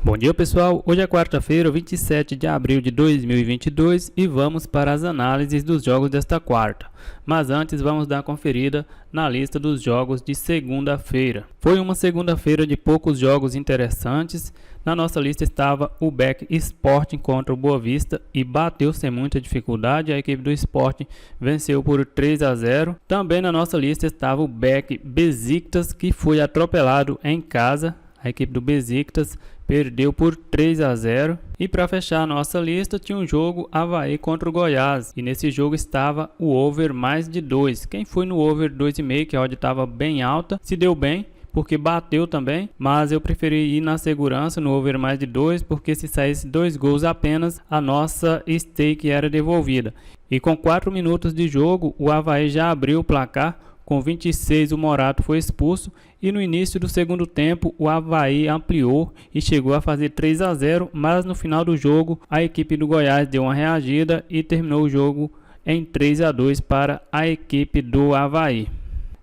Bom dia pessoal, hoje é quarta-feira, 27 de abril de 2022 e vamos para as análises dos jogos desta quarta. Mas antes vamos dar uma conferida na lista dos jogos de segunda-feira. Foi uma segunda-feira de poucos jogos interessantes. Na nossa lista estava o BEC Sporting contra o Boa Vista e bateu sem muita dificuldade. A equipe do Sporting venceu por 3-0. Também na nossa lista estava o BEC Besiktas, que foi atropelado em casa. A equipe do Besiktas perdeu por 3-0. E para fechar a nossa lista tinha um jogo Avaí contra o Goiás. E nesse jogo estava o over mais de 2. Quem foi no over 2,5, que a odd estava bem alta, se deu bem, porque bateu também. Mas eu preferi ir na segurança no over mais de 2, porque se saísse 2 gols apenas, a nossa stake era devolvida. E com 4 minutos de jogo, o Avaí já abriu o placar. Com 26, o Morato foi expulso e no início do segundo tempo o Avaí ampliou e chegou a fazer 3-0, mas no final do jogo a equipe do Goiás deu uma reagida e terminou o jogo em 3-2 para a equipe do Avaí.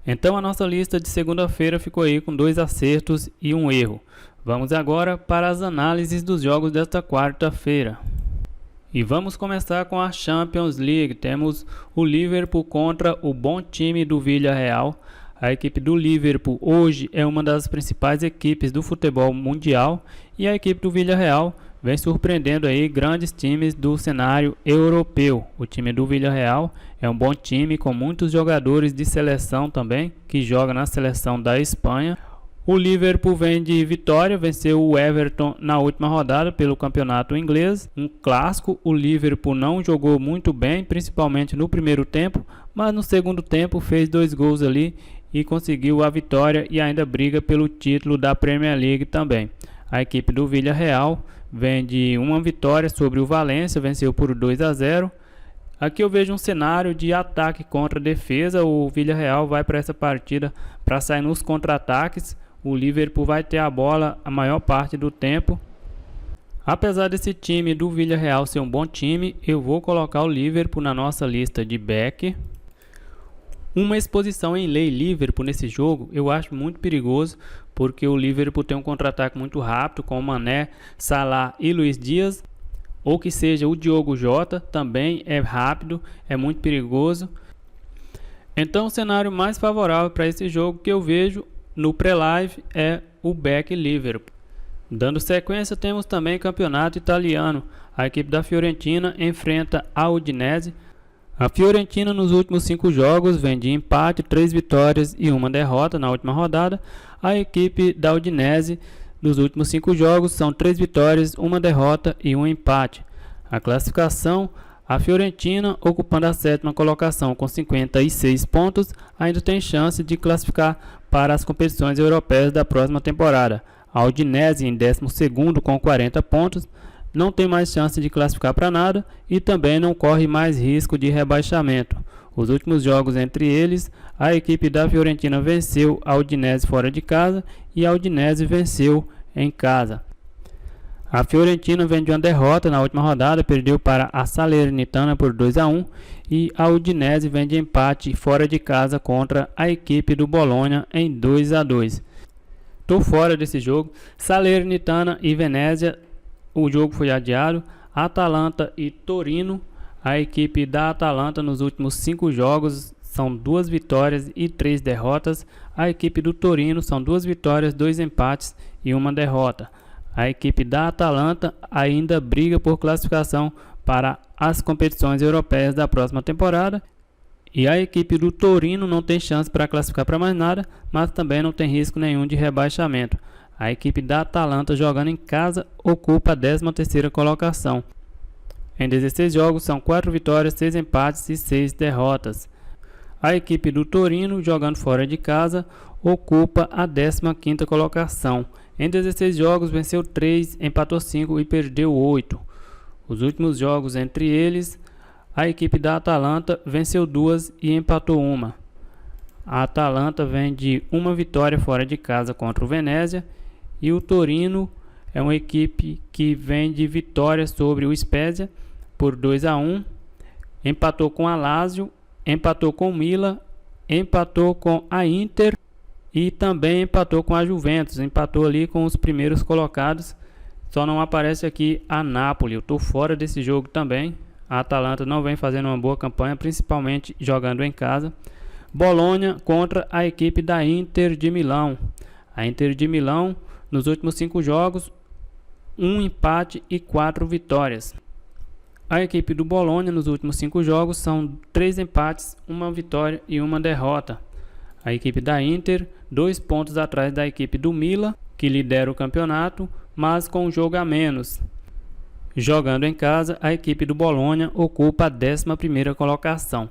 Então a nossa lista de segunda-feira ficou aí com 2 acertos e um erro. Vamos agora para as análises dos jogos desta quarta-feira. E vamos começar com a Champions League. Temos o Liverpool contra o bom time do Villarreal. A equipe do Liverpool hoje é uma das principais equipes do futebol mundial e a equipe do Villarreal vem surpreendendo aí grandes times do cenário europeu. O time do Villarreal é um bom time com muitos jogadores de seleção também, que joga na seleção da Espanha. O Liverpool vem de vitória, venceu o Everton na última rodada pelo campeonato inglês. Um clássico, o Liverpool não jogou muito bem, principalmente no primeiro tempo, mas no segundo tempo fez 2 gols ali e conseguiu a vitória e ainda briga pelo título da Premier League também. A equipe do Villarreal vem de uma vitória sobre o Valência, venceu por 2-0. Aqui eu vejo um cenário de ataque contra defesa. O Villarreal vai para essa partida para sair nos contra-ataques. O Liverpool vai ter a bola a maior parte do tempo. Apesar desse time do Villarreal ser um bom time, eu vou colocar o Liverpool na nossa lista de back. Uma exposição em lei Liverpool nesse jogo eu acho muito perigoso, porque o Liverpool tem um contra-ataque muito rápido com o Mané, Salah e Luiz Dias. Ou que seja o Diogo Jota, também é rápido, é muito perigoso. Então o cenário mais favorável para esse jogo que eu vejo no pré-live é o back Liverpool. Dando sequência, temos também campeonato italiano. A equipe da Fiorentina enfrenta a Udinese. A Fiorentina nos últimos 5 jogos vem de empate, 3 vitórias e 1 derrota na última rodada. A equipe da Udinese nos últimos 5 jogos são 3 vitórias, 1 derrota e 1 empate. A classificação: a Fiorentina, ocupando a 7ª colocação com 56 pontos, ainda tem chance de classificar para as competições europeias da próxima temporada. A Udinese, em 12º com 40 pontos, não tem mais chance de classificar para nada e também não corre mais risco de rebaixamento. Os últimos jogos entre eles, a equipe da Fiorentina venceu a Udinese fora de casa e a Udinese venceu em casa. A Fiorentina vem de uma derrota na última rodada, perdeu para a Salernitana por 2-1 e a Udinese vem de empate fora de casa contra a equipe do Bologna em 2-2. Estou fora desse jogo. Salernitana e Venezia, o jogo foi adiado. Atalanta e Torino, a equipe da Atalanta nos últimos 5 jogos são 2 vitórias e 3 derrotas. A equipe do Torino são 2 vitórias, 2 empates e 1 derrota. A equipe da Atalanta ainda briga por classificação para as competições europeias da próxima temporada. E a equipe do Torino não tem chance para classificar para mais nada, mas também não tem risco nenhum de rebaixamento. A equipe da Atalanta, jogando em casa, ocupa a 13ª colocação. Em 16 jogos são 4 vitórias, 6 empates e 6 derrotas. A equipe do Torino, jogando fora de casa, ocupa a 15ª colocação. Em 16 jogos venceu 3, empatou 5 e perdeu 8. Os últimos jogos entre eles, a equipe da Atalanta venceu 2 e empatou 1. A Atalanta vem de uma vitória fora de casa contra o Venezia e o Torino é uma equipe que vem de vitória sobre o Spezia por 2-1, empatou com a Lazio, empatou com o Milan, empatou com a Inter e também empatou com a Juventus, empatou ali com os primeiros colocados Só não aparece aqui a Napoli, eu estou fora desse jogo também. A Atalanta não vem fazendo uma boa campanha, principalmente jogando em casa. Bolonha contra a equipe da Inter de Milão. A Inter de Milão, nos últimos 5 jogos, 1 empate e 4 vitórias. A equipe do Bolonha, nos últimos 5 jogos, são 3 empates, 1 vitória e 1 derrota. A equipe da Inter, 2 pontos atrás da equipe do Milan, que lidera o campeonato, mas com um jogo a menos. Jogando em casa, a equipe do Bolonha ocupa a 11ª colocação.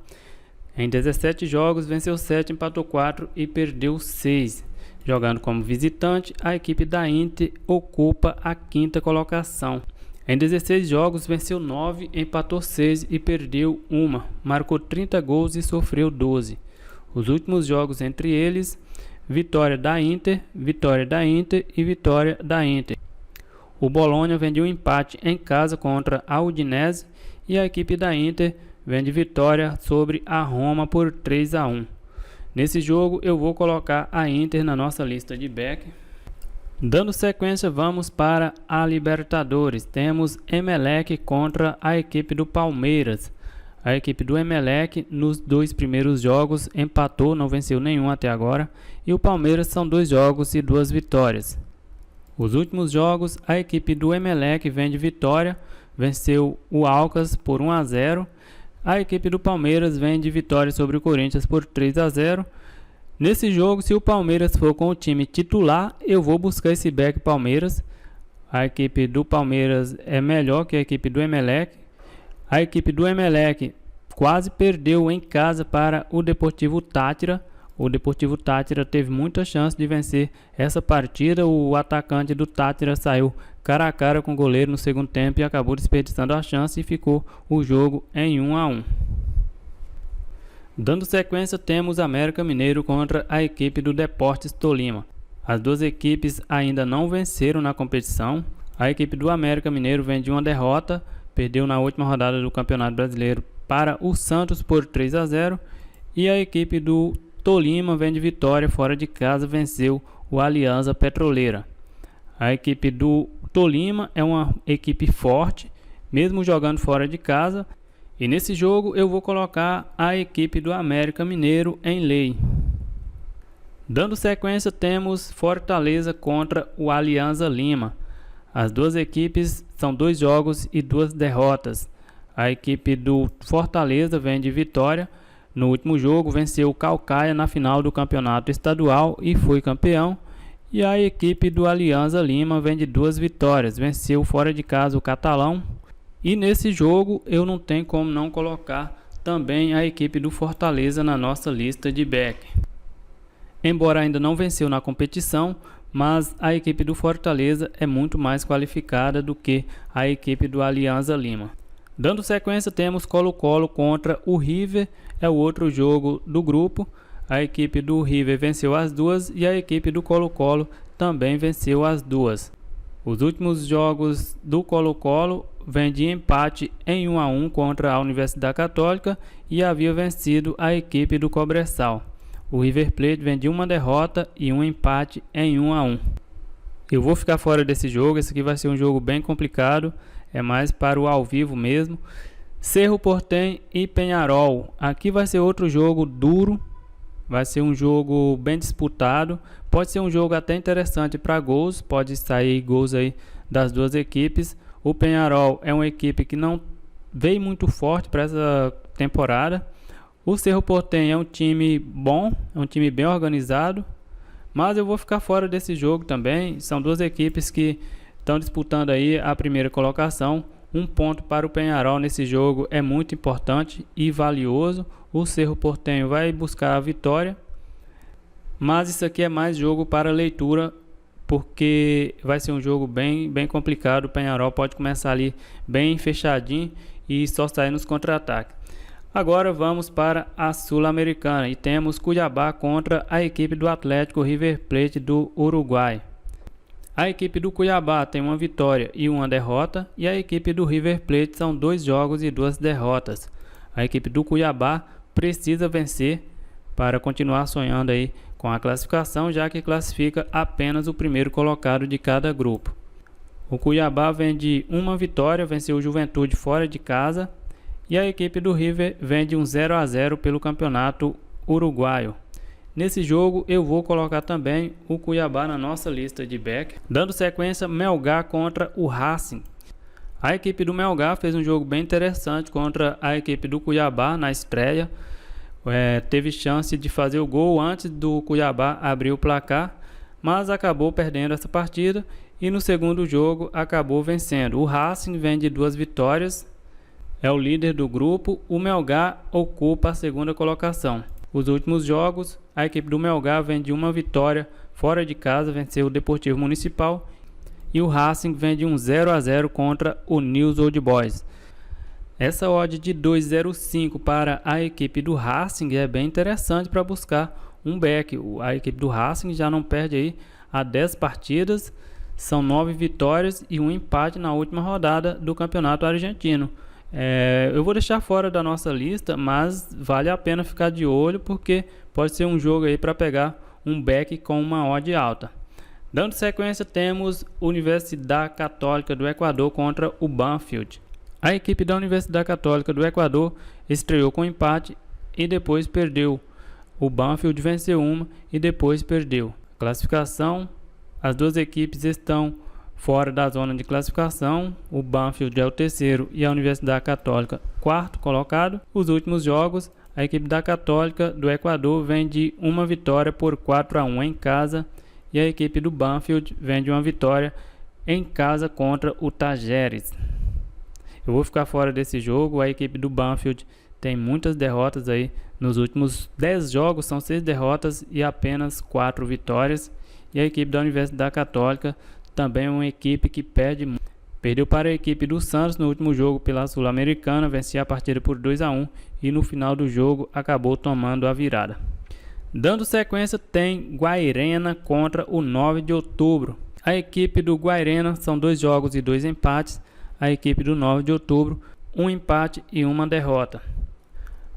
Em 17 jogos, venceu 7, empatou 4 e perdeu 6. Jogando como visitante, a equipe da Inter ocupa a 5ª colocação. Em 16 jogos, venceu 9, empatou 6 e perdeu 1. Marcou 30 gols e sofreu 12. Os últimos jogos entre eles, vitória da Inter e vitória da Inter. O Bolonha vem de um empate em casa contra a Udinese e a equipe da Inter vem de vitória sobre a Roma por 3-1. Nesse jogo eu vou colocar a Inter na nossa lista de back. Dando sequência, vamos para a Libertadores. Temos Emelec contra a equipe do Palmeiras. A equipe do Emelec nos 2 primeiros jogos empatou, não venceu nenhum até agora. E o Palmeiras são 2 jogos e 2 vitórias. Os últimos jogos, a equipe do Emelec vem de vitória, venceu o Alcas por 1-0. A equipe do Palmeiras vem de vitória sobre o Corinthians por 3-0. Nesse jogo, se o Palmeiras for com o time titular, eu vou buscar esse back Palmeiras. A equipe do Palmeiras é melhor que a equipe do Emelec. A equipe do Emelec quase perdeu em casa para o Deportivo Táchira. O Deportivo Táchira teve muita chance de vencer essa partida. O atacante do Táchira saiu cara a cara com o goleiro no segundo tempo e acabou desperdiçando a chance e ficou o jogo em 1-1. Dando sequência, temos América Mineiro contra a equipe do Deportes Tolima. As duas equipes ainda não venceram na competição. A equipe do América Mineiro vem de uma derrota, perdeu na última rodada do Campeonato Brasileiro para o Santos por 3-0. E a equipe do Tolima vem de vitória fora de casa, venceu o Alianza Petroleira. A equipe do Tolima é uma equipe forte, mesmo jogando fora de casa. E nesse jogo eu vou colocar a equipe do América Mineiro em lei. Dando sequência, temos Fortaleza contra o Alianza Lima. As duas equipes são 2 jogos e 2 derrotas. A equipe do Fortaleza vem de vitória. No último jogo, venceu o Caucaia na final do campeonato estadual e foi campeão. E a equipe do Alianza Lima vem de 2 vitórias. Venceu fora de casa o Catalão. E nesse jogo eu não tenho como não colocar também a equipe do Fortaleza na nossa lista de back. Embora ainda não venceu na competição, mas a equipe do Fortaleza é muito mais qualificada do que a equipe do Alianza Lima. Dando sequência, temos Colo-Colo contra o River, é o outro jogo do grupo. A equipe do River venceu as duas e a equipe do Colo-Colo também venceu as duas. Os últimos jogos do Colo-Colo vem de empate em 1-1 contra a Universidade Católica e havia vencido a equipe do Cobressal. O River Plate vem de uma derrota e um empate em 1-1. Eu vou ficar fora desse jogo, esse aqui vai ser um jogo bem complicado, é mais para o ao vivo mesmo. Cerro Porteño e Peñarol, aqui vai ser outro jogo duro, vai ser um jogo bem disputado, pode ser um jogo até interessante para gols, pode sair gols aí das duas equipes. O Peñarol é uma equipe que não veio muito forte para essa temporada. O Cerro Porteño é um time bom, é um time bem organizado, mas eu vou ficar fora desse jogo também. São duas equipes que estão disputando aí a primeira colocação. Um ponto para o Peñarol nesse jogo é muito importante e valioso. O Cerro Porteño vai buscar a vitória, mas isso aqui é mais jogo para leitura, porque vai ser um jogo bem complicado. O Peñarol pode começar ali bem fechadinho e só sair nos contra-ataques. Agora vamos para a Sul-Americana e temos Cuiabá contra a equipe do Atlético River Plate do Uruguai. A equipe do Cuiabá tem uma vitória e uma derrota e a equipe do River Plate são 2 jogos e 2 derrotas. A equipe do Cuiabá precisa vencer para continuar sonhando aí com a classificação, já que classifica apenas o primeiro colocado de cada grupo. O Cuiabá vem de uma vitória, venceu o Juventude fora de casa. E a equipe do River vem de um 0-0 pelo campeonato uruguaio. Nesse jogo eu vou colocar também o Cuiabá na nossa lista de back. Dando sequência, Melgar contra o Racing. A equipe do Melgar fez um jogo bem interessante contra a equipe do Cuiabá na estreia. Teve chance de fazer o gol antes do Cuiabá abrir o placar, mas acabou perdendo essa partida e no segundo jogo acabou vencendo. O Racing vem de 2 vitórias, é o líder do grupo. O Melgar ocupa a segunda colocação. Os últimos jogos, a equipe do Melgar vem de uma vitória fora de casa, venceu o Deportivo Municipal, e o Racing vem de um 0-0 contra o News Old Boys. Essa odd de 2,05 para a equipe do Racing é bem interessante para buscar um back. A equipe do Racing já não perde aí há 10 partidas, são 9 vitórias e um empate na última rodada do Campeonato Argentino. Eu vou deixar fora da nossa lista, mas vale a pena ficar de olho porque pode ser um jogo aí para pegar um back com uma odd alta. Dando sequência, temos Universidade Católica do Equador contra o Banfield. A equipe da Universidade Católica do Equador estreou com empate e depois perdeu. O Banfield venceu uma e depois perdeu. Classificação: as duas equipes estão fora da zona de classificação. O Banfield é o terceiro e a Universidade Católica quarto colocado. Os últimos jogos, a equipe da Católica do Equador vem de uma vitória por 4-1 em casa e a equipe do Banfield vem de uma vitória em casa contra o Tajeres. Eu vou ficar fora desse jogo. A equipe do Banfield tem muitas derrotas aí. Nos últimos 10 jogos são 6 derrotas e apenas 4 vitórias. E a equipe da Universidade Católica também é uma equipe que perde muito. Perdeu para a equipe do Santos no último jogo pela Sul-Americana, vencia a partida por 2-1 e no final do jogo acabou tomando a virada. Dando sequência, tem Guairena contra o 9 de outubro. A equipe do Guairena são 2 jogos e 2 empates. A equipe do 9 de outubro, um empate e uma derrota.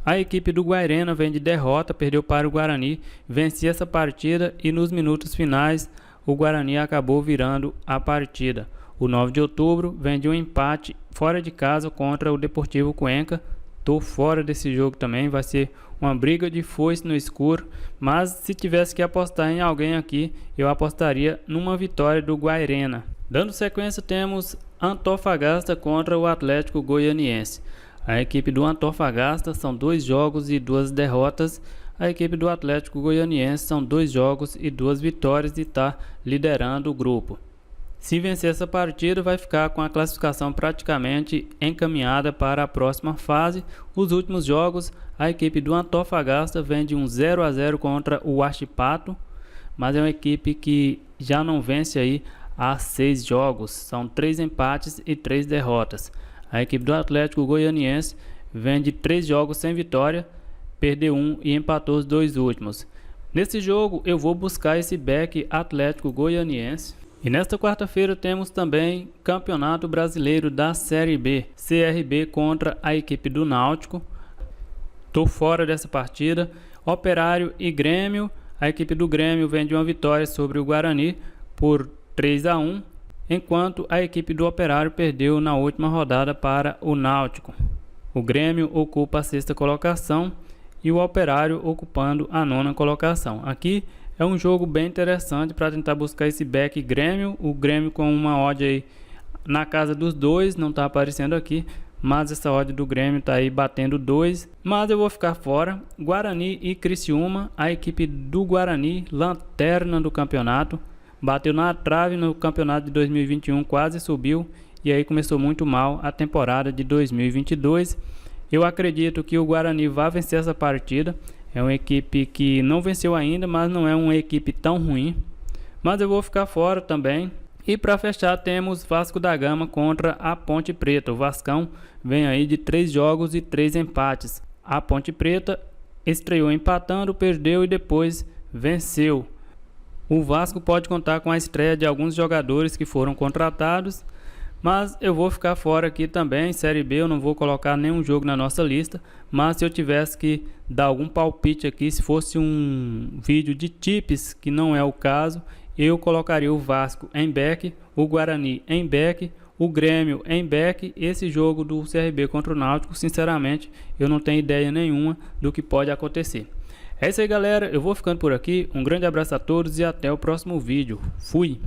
A equipe do Guairena vem de derrota, perdeu para o Guarani, vencia essa partida e nos minutos finais o Guarani acabou virando a partida. O 9 de outubro vem de um empate fora de casa contra o Deportivo Cuenca. Estou fora desse jogo também, vai ser uma briga de foice no escuro, mas se tivesse que apostar em alguém aqui, eu apostaria numa vitória do Guairena. Dando sequência, temos Antofagasta contra o Atlético Goianiense. A equipe do Antofagasta são 2 jogos e 2 derrotas. A equipe do Atlético Goianiense são 2 jogos e 2 vitórias e está liderando o grupo. Se vencer essa partida, vai ficar com a classificação praticamente encaminhada para a próxima fase. Os últimos jogos, a equipe do Antofagasta vem de um 0-0 contra o Huachipato, mas é uma equipe que já não vence aí há 6 jogos, são 3 empates e 3 derrotas. A equipe do Atlético Goianiense vem de 3 jogos sem vitória, perdeu 1 e empatou os 2 últimos. Nesse jogo eu vou buscar esse back Atlético Goianiense. E nesta quarta-feira temos também Campeonato Brasileiro da Série B, CRB contra a equipe do Náutico. Estou fora dessa partida. Operário e Grêmio. A equipe do Grêmio vem de uma vitória sobre o Guarani por 3-1, enquanto a equipe do Operário perdeu na última rodada para o Náutico. O Grêmio ocupa a 6ª colocação e o Operário ocupando a 9ª colocação. Aqui é um jogo bem interessante para tentar buscar esse back Grêmio. O Grêmio com uma odd aí na casa dos 2, não está aparecendo aqui, mas essa odd do Grêmio está aí batendo 2. Mas eu vou ficar fora. Guarani e Criciúma. A equipe do Guarani, lanterna do campeonato, bateu na trave no campeonato de 2021, quase subiu e aí começou muito mal a temporada de 2022. Eu acredito que o Guarani vai vencer essa partida. É uma equipe que não venceu ainda, mas não é uma equipe tão ruim. Mas eu vou ficar fora também. E para fechar temos Vasco da Gama contra a Ponte Preta. O Vascão vem aí de 3 jogos e 3 empates. A Ponte Preta estreou empatando, perdeu e depois venceu. O Vasco pode contar com a estreia de alguns jogadores que foram contratados, mas eu vou ficar fora aqui também. Série B eu não vou colocar nenhum jogo na nossa lista, mas se eu tivesse que dar algum palpite aqui, se fosse um vídeo de tips, que não é o caso, eu colocaria o Vasco em back, o Guarani em back, o Grêmio em back. Esse jogo do CRB contra o Náutico, sinceramente, eu não tenho ideia nenhuma do que pode acontecer. É isso aí, galera, eu vou ficando por aqui, um grande abraço a todos e até o próximo vídeo. Fui!